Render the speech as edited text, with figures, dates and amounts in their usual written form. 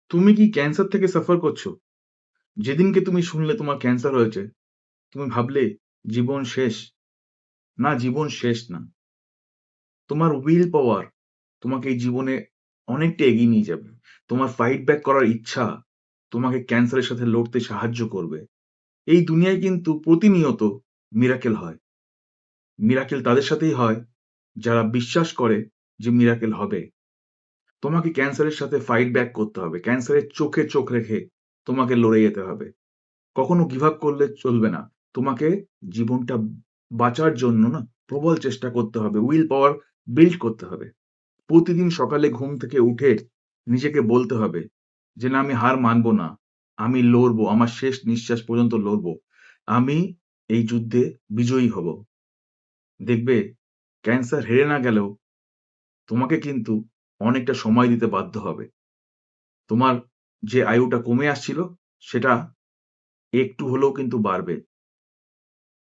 তুমি কি ক্যান্সার থেকে সাফার করছো? যেদিনকে তুমি শুনলে তোমার ক্যান্সার হয়েছে, তুমি ভাবলে জীবন শেষ। না, জীবন শেষ না। তোমার উইল পাওয়ার তোমাকে এই জীবনে অনেকটা এগিয়ে নিয়ে যাবে। তোমার ফাইট ব্যাক করার ইচ্ছা তোমাকে ক্যান্সারের সাথে লড়তে সাহায্য করবে। এই দুনিয়ায় কিন্তু প্রতিনিয়ত মিরাকেল হয়। মিরাকেল তাদের সাথেই হয় যারা বিশ্বাস করে যে মিরাকেল হবে। তোমাকে ক্যান্সারের সাথে ফাইট ব্যাক করতে হবে। ক্যান্সারের চোখে চোখ রেখে তোমাকে লড়ে যেতে হবে। কখনো গিভ আপ করলে চলবে না। তোমাকে জীবনটা বাঁচার জন্য না প্রবল চেষ্টা করতে হবে। উইল পাওয়ার বিল্ড করতে হবে। প্রতিদিন সকালে ঘুম থেকে উঠে নিজেকে বলতে হবে যে, "না, আমি হার মানবো না। আমি লড়বো। আমার শেষ নিঃশ্বাস পর্যন্ত লড়বো। আমি এই যুদ্ধে বিজয়ী হব।" দেখবে ক্যান্সার হেরে না গেলেও তোমাকে কিন্তু অনেকটা সময় দিতে বাধ্য হবে। তোমার যে আয়ুটা কমে আসছিল সেটা একটু হলেও কিন্তু বাড়বে।